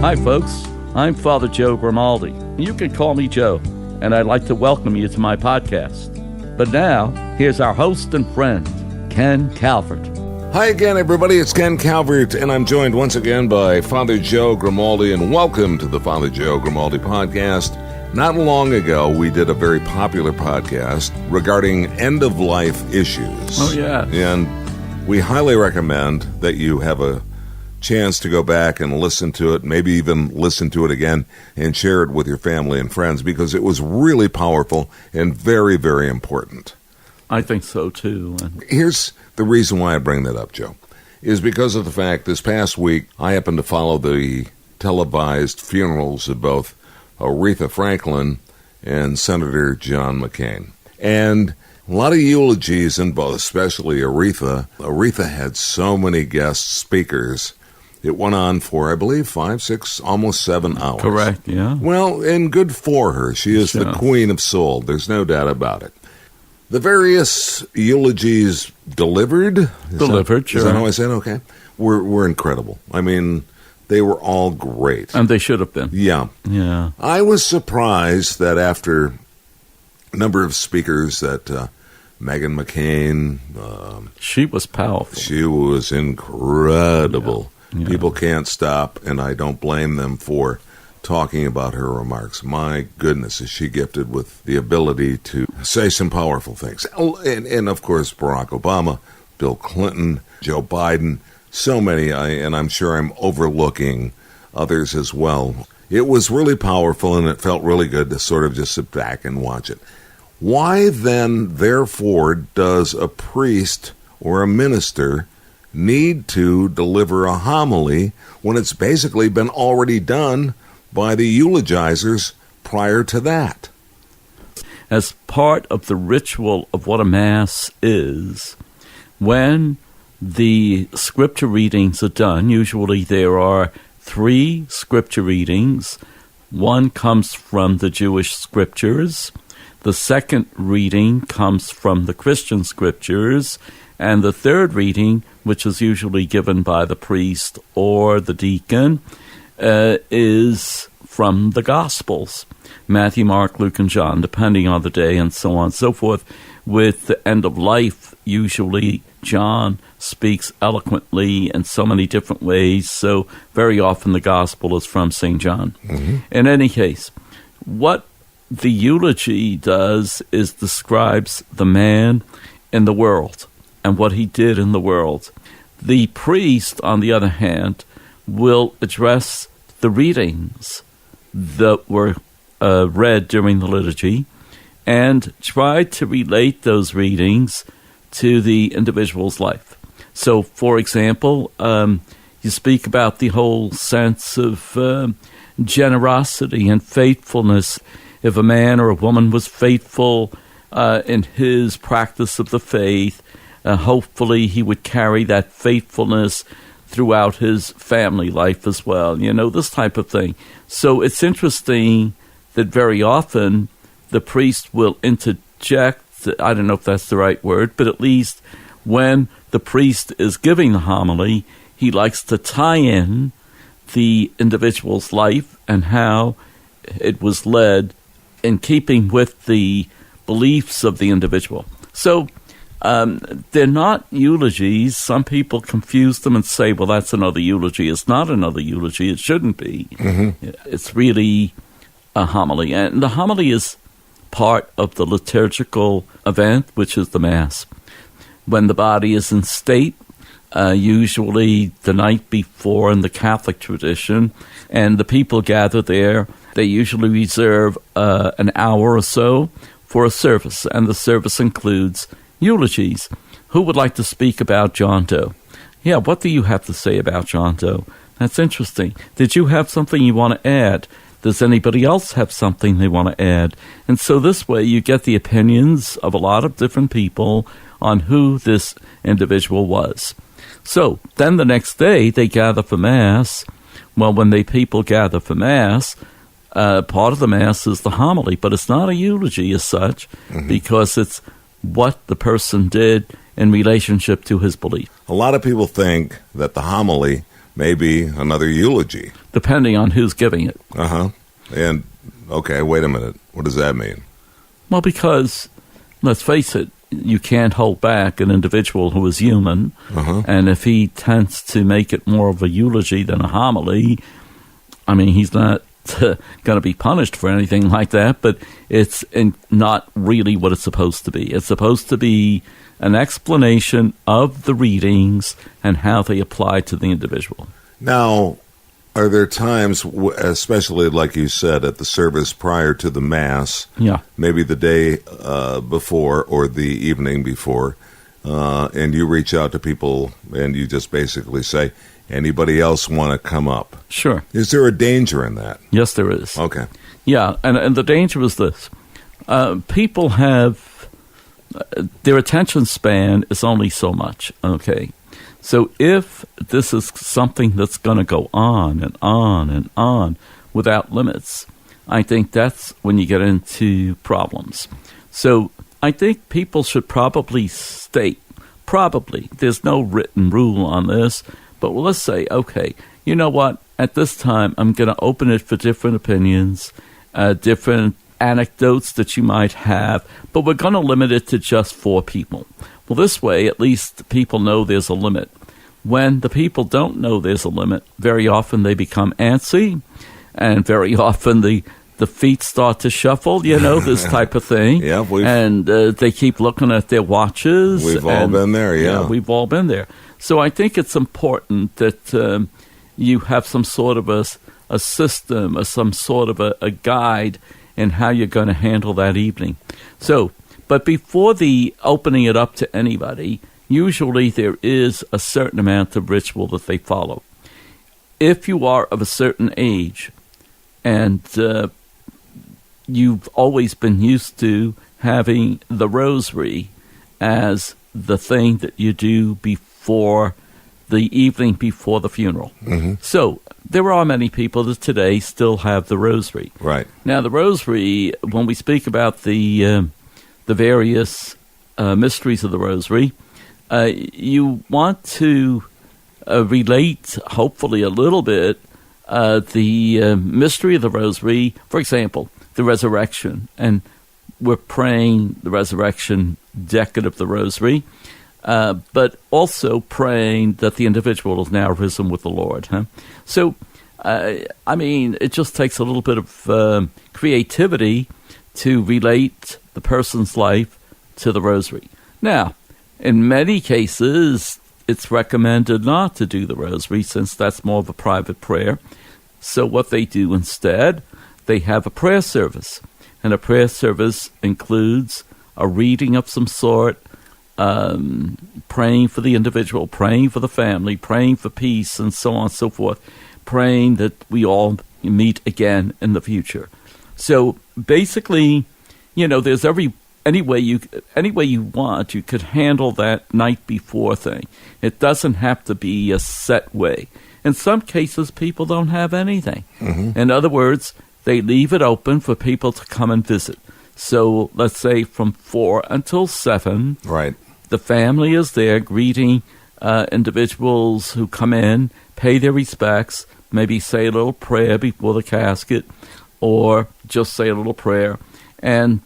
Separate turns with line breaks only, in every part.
Hi, folks. I'm Father Joe Grimaldi. You can call me Joe, and I'd like to welcome you to my podcast. But now, here's our host and friend, Ken Calvert.
Hi again, everybody. It's Ken Calvert, and I'm joined once again by Father Joe Grimaldi, and welcome to the Father Joe Grimaldi podcast. Not long ago, we did a very popular podcast regarding end-of-life issues.
Oh, yeah.
And we highly recommend that you have a chance to go back and listen to it, maybe even listen to it again and share it with your family and friends, because it was really powerful and very, very important.
I think so, too.
Here's the reason why I bring that up, Joe, is because of the fact this past week I happened to follow the televised funerals of both Aretha Franklin and Senator John McCain. And a lot of eulogies in both, especially Aretha. Aretha had so many guest speakers. It went on for, I believe, 5, 6, almost 7 hours.
Correct, yeah.
Well, and good for her. She is the queen of soul. There's no doubt about it. The various eulogies delivered.
Sure.
Is that how I said? Okay. Were incredible. I mean, they were all great.
And they should have been.
Yeah.
Yeah.
I was surprised that after a number of speakers that Meghan McCain...
she was powerful.
She was incredible.
Yeah.
People can't stop, and I don't blame them for talking about her remarks. My goodness, is she gifted with the ability to say some powerful things. And of course, Barack Obama, Bill Clinton, Joe Biden, so many, and I'm sure I'm overlooking others as well. It was really powerful, and it felt really good to sort of just sit back and watch it. Why then, therefore, does a priest or a minister need to deliver a homily when it's basically been already done by the eulogizers prior to that?
As part of the ritual of what a Mass is, when the scripture readings are done, usually there are 3 scripture readings. One comes from the Jewish scriptures. The second reading comes from the Christian scriptures. And the third reading, which is usually given by the priest or the deacon, is from the Gospels. Matthew, Mark, Luke, and John, depending on the day, and so on and so forth. With the end of life, usually John speaks eloquently in so many different ways, so very often the Gospel is from St. John. Mm-hmm. In any case, what the eulogy does is describes the man in the world and what he did in the world. The priest, on the other hand, will address the readings that were read during the liturgy and try to relate those readings to the individual's life. So, for example, you speak about the whole sense of generosity and faithfulness. If a man or a woman was faithful in his practice of the faith, hopefully he would carry that faithfulness throughout his family life as well. You know, this type of thing. So it's interesting that very often the priest will interject, I don't know if that's the right word, but at least when the priest is giving the homily, he likes to tie in the individual's life and how it was led in keeping with the beliefs of the individual. So they're not eulogies. Some people confuse them and say, well, that's another eulogy. It's not another eulogy. It shouldn't be. Mm-hmm. It's really a homily. And the homily is part of the liturgical event, which is the Mass. When the body is in state, usually the night before in the Catholic tradition, and the people gather there, they usually reserve an hour or so for a service, and the service includes eulogies. Who would like to speak about John Doe? Yeah, what do you have to say about John Doe? That's interesting. Did you have something you want to add? Does anybody else have something they want to add? And so this way you get the opinions of a lot of different people on who this individual was. So then the next day they gather for Mass. Well, when people gather for Mass, part of the Mass is the homily, but it's not a eulogy as such, because it's what the person did in relationship to his belief.
A lot of people think that the homily maybe another eulogy.
Depending on who's giving it.
Uh-huh. And, okay, wait a minute. What does that mean?
Well, because, let's face it, you can't hold back an individual who is human. And if he tends to make it more of a eulogy than a homily, I mean, he's not going to be punished for anything like that, but it's not really what it's supposed to be. It's supposed to be an explanation of the readings and how they apply to the individual.
Now, are there times, especially like you said, at the service prior to the Mass, maybe the day before or the evening before, and you reach out to people and you just basically say, anybody else want to come up?
Sure.
Is there a danger in that?
Yes, there is.
Okay.
Yeah, and the danger is this. People have, their attention span is only so much, okay? So if this is something that's going to go on and on and on without limits, I think that's when you get into problems. So I think people should probably state, there's no written rule on this, but let's say, okay, you know what, at this time I'm going to open it for different opinions, different anecdotes that you might have, but we're going to limit it to just 4 people. Well, this way, at least people know there's a limit. When the people don't know there's a limit, very often they become antsy, and very often the feet start to shuffle, this type of thing.
Yeah,
and they keep looking at their watches.
We've all been there, yeah.
We've all been there. So I think it's important that you have some sort of a system or some sort of a guide in how you're going to handle that evening. So, but before the opening it up to anybody, usually there is a certain amount of ritual that they follow. If you are of a certain age and you've always been used to having the rosary as the thing that you do before the evening before the funeral. So there are many people that today still have the rosary.
Right.
Now, the rosary, when we speak about the various mysteries of the rosary, you want to relate, hopefully a little bit, the mystery of the rosary, for example, the resurrection. And we're praying the resurrection decade of the rosary, but also praying that the individual is now risen with the Lord. So, I mean, it just takes a little bit of creativity to relate the person's life to the rosary. Now, in many cases, it's recommended not to do the rosary since that's more of a private prayer. So what they do instead, they have a prayer service. And a prayer service includes a reading of some sort, praying for the individual, praying for the family, praying for peace, and so on and so forth, praying that we all meet again in the future. So basically, there's any way you want, you could handle that night before thing. It doesn't have to be a set way. In some cases, people don't have anything. In other words, they leave it open for people to come and visit. So let's say from 4 until 7,
right,
the family is there greeting individuals who come in, pay their respects, maybe say a little prayer before the casket, or just say a little prayer, and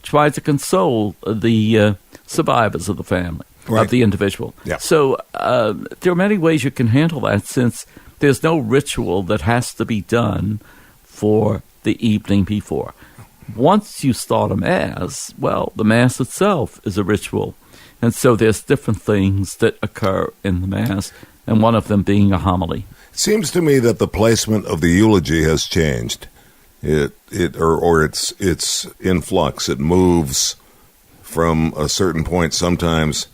try to console the survivors of the family, of the individual.
Yeah.
So there are many ways you can handle that, since there's no ritual that has to be done for the evening before. Once you start a Mass, well, the Mass itself is a ritual. And so there's different things that occur in the Mass, and one of them being a homily.
It seems to me that the placement of the eulogy has changed. It's in flux. It moves from a certain point. Sometimes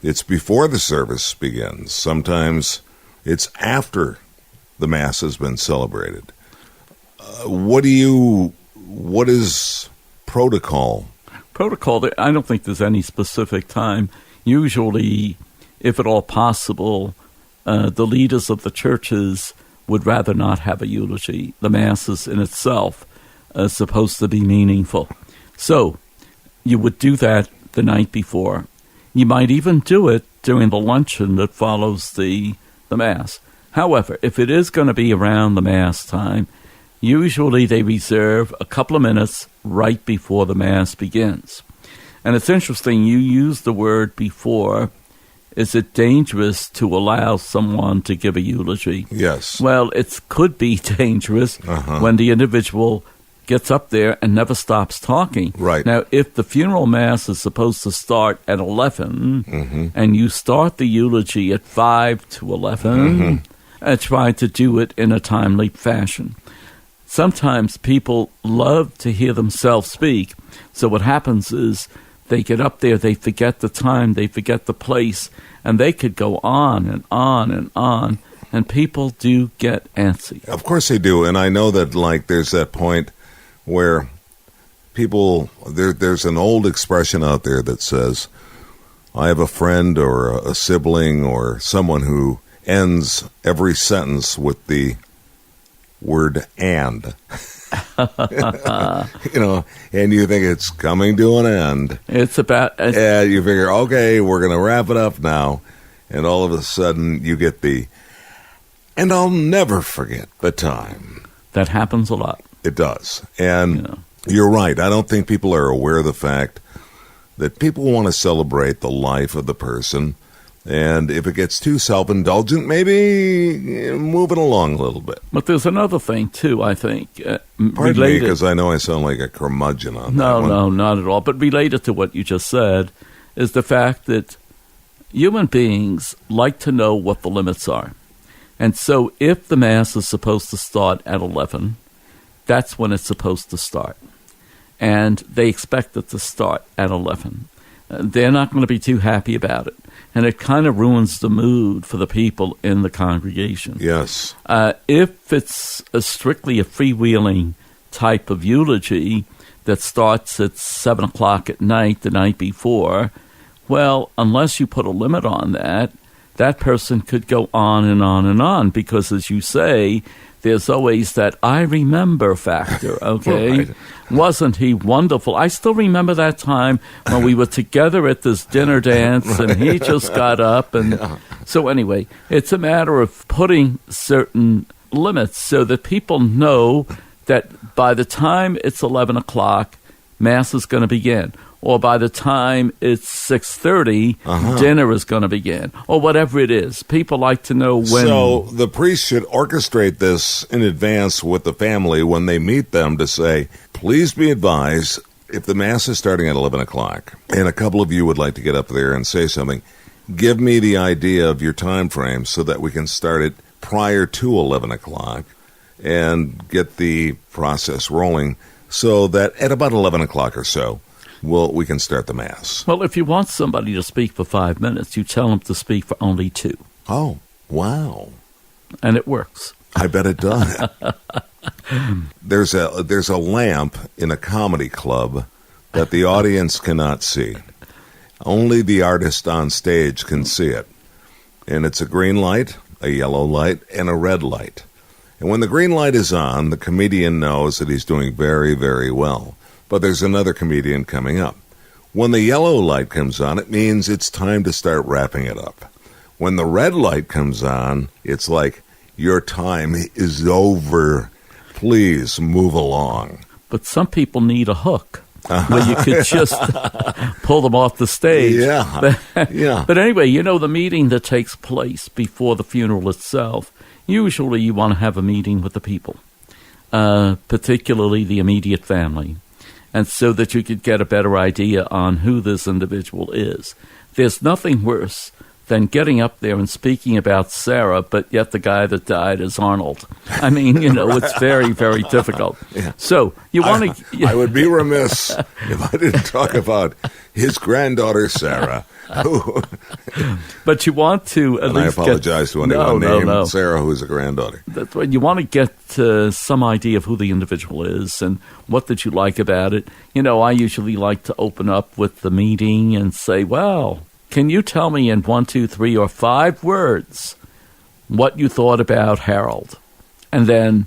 it's before the service begins. Sometimes it's after the Mass has been celebrated. What is protocol?
Protocol, I don't think there's any specific time. Usually, if at all possible, the leaders of the churches would rather not have a eulogy. The Mass is in itself supposed to be meaningful. So, you would do that the night before. You might even do it during the luncheon that follows the Mass. However, if it is going to be around the Mass time, usually they reserve a couple of minutes right before the Mass begins. And it's interesting, you used the word before. Is it dangerous to allow someone to give a eulogy?
Yes.
Well, it could be dangerous when the individual gets up there and never stops talking.
Right.
Now, if the funeral Mass is supposed to start at 11 and you start the eulogy at 5 to 11, try to do it in a timely fashion. Sometimes people love to hear themselves speak. So what happens is they get up there, they forget the time, they forget the place, and they could go on and on and on, and people do get antsy.
Of course they do, and I know that, like, there's that point where people, there's an old expression out there that says, I have a friend or a sibling or someone who ends every sentence with the word and. You know, and you think it's coming to an end.
It's about...
And you figure, okay, we're going to wrap it up now. And all of a sudden you get the, and I'll never forget the time.
That happens a lot.
It does. And you're right. I don't think people are aware of the fact that people want to celebrate the life of the person. And if it gets too self-indulgent, maybe move it along a little bit.
But there's another thing, too, I think.
Pardon me, because I know I sound like a curmudgeon on that one.
No, not at all. But related to what you just said is the fact that human beings like to know what the limits are. And so if the Mass is supposed to start at 11, that's when it's supposed to start. And they expect it to start at 11. They're not going to be too happy about it. And it kind of ruins the mood for the people in the congregation.
Yes.
If it's strictly a freewheeling type of eulogy that starts at 7 o'clock at night, the night before, well, unless you put a limit on that, that person could go on and on and on because, as you say, there's always that I remember factor, okay?
Right.
Wasn't he wonderful? I still remember that time when we were together at this dinner dance and he just got up. And so anyway, it's a matter of putting certain limits so that people know that by the time it's 11 o'clock, Mass is going to begin. Or by the time it's 6:30, dinner is going to begin, or whatever it is. People like to know when.
So the priest should orchestrate this in advance with the family when they meet them to say, please be advised, if the Mass is starting at 11 o'clock, and a couple of you would like to get up there and say something, give me the idea of your time frame so that we can start it prior to 11 o'clock and get the process rolling so that at about 11 o'clock or so, we can start the Mass.
Well, if you want somebody to speak for 5 minutes, you tell them to speak for only 2.
Oh, wow.
And it works.
I bet it does. There's a lamp in a comedy club that the audience cannot see. Only the artist on stage can see it. And it's a green light, a yellow light, and a red light. And when the green light is on, the comedian knows that he's doing very, very well. But there's another comedian coming up. When the yellow light comes on, it means it's time to start wrapping it up. When the red light comes on, it's like, your time is over. Please move along.
But some people need a hook where you could just pull them off the stage.
Yeah.
But anyway, the meeting that takes place before the funeral itself, usually you want to have a meeting with the people, particularly the immediate family. And so that you could get a better idea on who this individual is. There's nothing worse than getting up there and speaking about Sarah, but yet the guy that died is Arnold. I mean, it's very, very difficult. Yeah. So you want to...
I would be remiss if I didn't talk about his granddaughter, Sarah.
But you want to at least
I apologize to anyone named Sarah who's a granddaughter.
That's right. You want to get some idea of who the individual is and what did you like about it. I usually like to open up with the meeting and say, well, can you tell me in 1, 2, 3, or 5 words what you thought about Harold? And then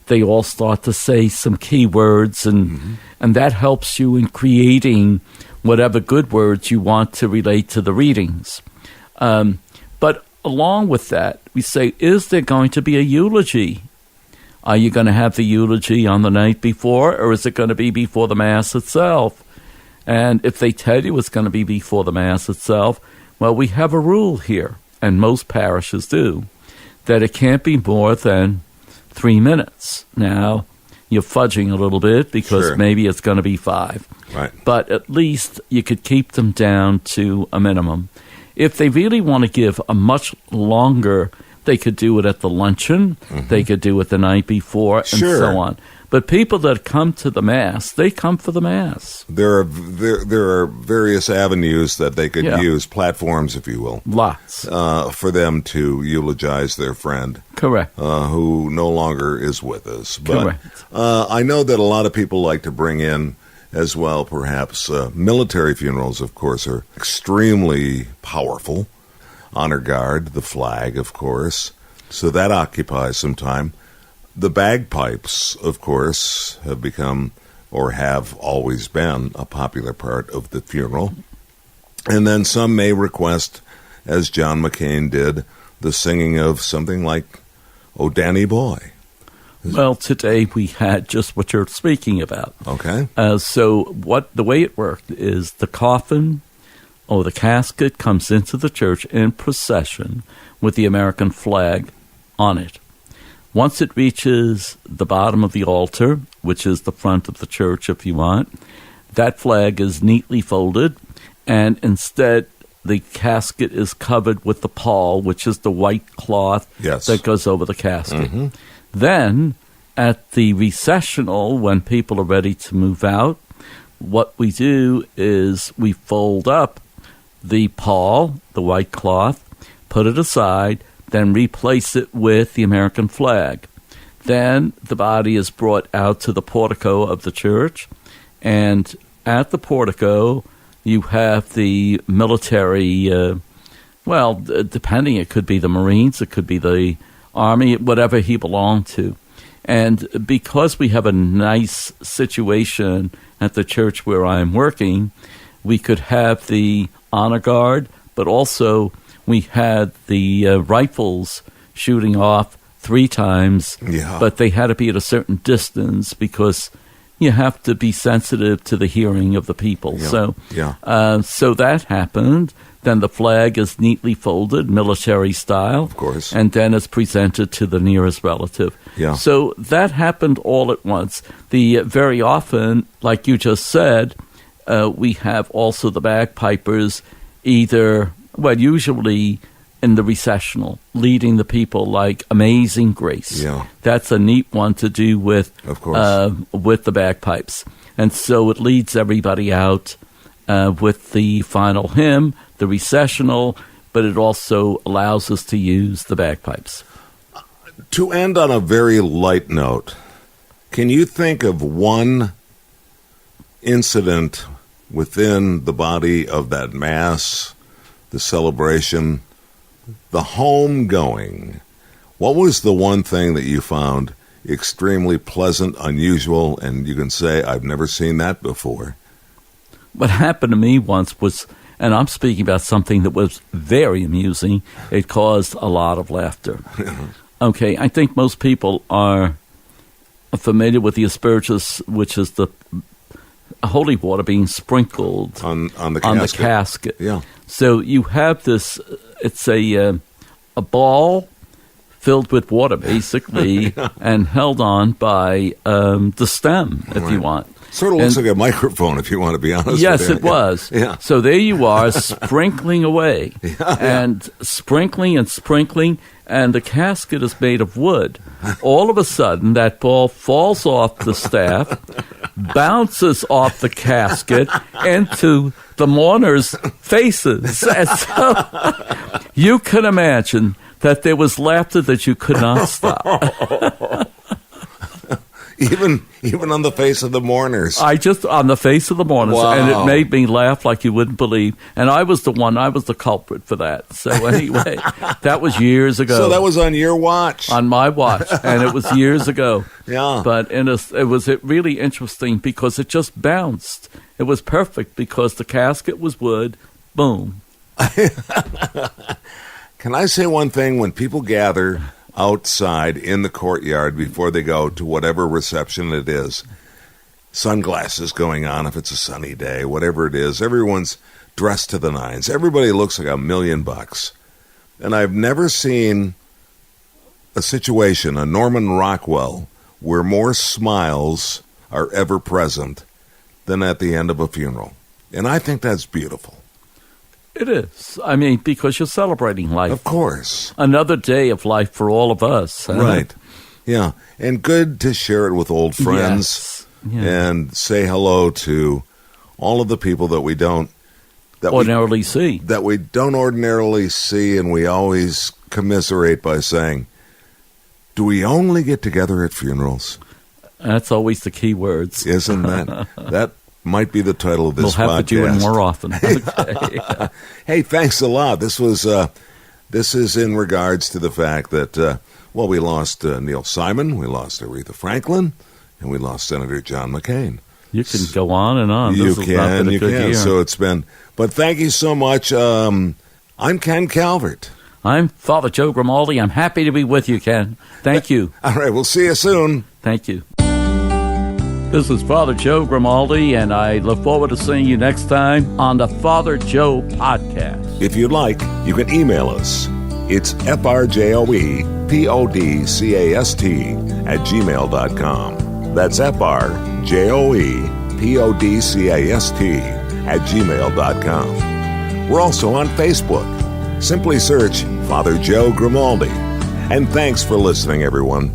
they all start to say some key words, and that helps you in creating whatever good words you want to relate to the readings. But along with that, we say, is there going to be a eulogy? Are you going to have the eulogy on the night before, or is it going to be before the Mass itself? And if they tell you it's going to be before the Mass itself, well, we have a rule here, and most parishes do, that it can't be more than 3 minutes. Now, you're fudging a little bit because
Sure.
maybe it's going to be 5.
Right.
But at least you could keep them down to a minimum. If they really want to give a much longer, they could do it at the luncheon, they could do it the night before, and
Sure.
so on. But people that come to the Mass, they come for the Mass.
There are various avenues that they could
Yeah.
use, platforms, if you will,
Lots.
for them to eulogize their friend
Correct.
who no longer is with us. But
Correct.
I know that a lot of people like to bring in as well, perhaps, military funerals, of course, are extremely powerful. Honor Guard, the flag, of course. So that occupies some time. The bagpipes, of course, have become or have always been a popular part of the funeral. And then some may request, as John McCain did, the singing of something like "Oh, Danny Boy."
Well, today we had just what you're speaking about.
Okay.
So the way it worked is the coffin or the casket comes into the church in procession with the American flag on it. Once it reaches the bottom of the altar, which is the front of the church if you want, that flag is neatly folded, and instead the casket is covered with the pall, which is the white cloth
Yes.
that goes over the casket. Then, at the recessional, when people are ready to move out, what we do is we fold up the pall, the white cloth, put it aside, then replace it with the American flag. Then the body is brought out to the portico of the church, and at the portico you have the military, depending, it could be the Marines, it could be the Army, whatever he belonged to. And because we have a nice situation at the church where I'm working, we could have the honor guard, but also we had the rifles shooting off 3 times,
Yeah.
but they had to be at a certain distance because you have to be sensitive to the hearing of the people.
Yeah.
So that happened. Then the flag is neatly folded, military style.
Of course.
And then it's presented to the nearest relative.
Yeah.
So that happened all at once. Very often, like you just said, we have also the bagpipers usually in the recessional, leading the people like Amazing Grace.
Yeah.
That's a neat one to do with,
Of course.
with the bagpipes. And so it leads everybody out with the final hymn, the recessional, but it also allows us to use the bagpipes.
To end on a very light note, can you think of one incident within the body of that Mass, the celebration, the homegoing? What was the one thing that you found extremely pleasant, unusual, and you can say, I've never seen that before?
What happened to me once was, and I'm speaking about something that was very amusing, it caused a lot of laughter. Okay, I think most people are familiar with the asperges, which is the holy water being sprinkled
On the casket.
on the casket.
Yeah.
So you have this, it's a ball filled with water, basically, and held on by the stem, if you want.
Sort of looks like a microphone, if you want to be honest.
Yes,
with you.
it was.
Yeah.
So there you are, sprinkling away, and sprinkling, and the casket is made of wood. All of a sudden, that ball falls off the staff, bounces off the casket into the mourners' faces. And so you can imagine that there was laughter that you could not stop.
Even on the face of the mourners.
On the face of the mourners,
Wow.
and it made me laugh like you wouldn't believe. And I was the culprit for that. So anyway, that was years ago.
So that was on your watch.
on my watch, and it was years ago.
Yeah.
But it was really interesting because it just bounced. It was perfect because the casket was wood. Boom.
Can I say one thing? When people gather outside in the courtyard before they go to whatever reception it is, sunglasses going on if it's a sunny day, whatever it is, everyone's dressed to the nines. Everybody looks like $1 million. And I've never seen a situation, a Norman Rockwell, where more smiles are ever present than at the end of a funeral. And I think that's beautiful.
It is. I mean, because you're celebrating life.
Of course.
Another day of life for all of us.
Right. Yeah. And good to share it with old friends.
Yes.
And say hello to all of the people that we don't
ordinarily see.
That we don't ordinarily see, and we always commiserate by saying, do we only get together at funerals?
That's always the key words.
Isn't that? That might be the title of this podcast.
We'll have to do it more often. Okay.
Hey, thanks a lot. This is in regards to the fact that, we lost Neil Simon, we lost Aretha Franklin, and we lost Senator John McCain.
You can go on and on.
You
this
can.
Year.
So it's been. But thank you so much. I'm Ken Calvert.
I'm Father Joe Grimaldi. I'm happy to be with you, Ken. Thank you.
All right. We'll see you soon.
Thank you. This is Father Joe Grimaldi, and I look forward to seeing you next time on the Father Joe Podcast.
If you'd like, you can email us. It's frjoepodcast@gmail.com. That's frjoepodcast@gmail.com. We're also on Facebook. Simply search Father Joe Grimaldi. And thanks for listening, everyone.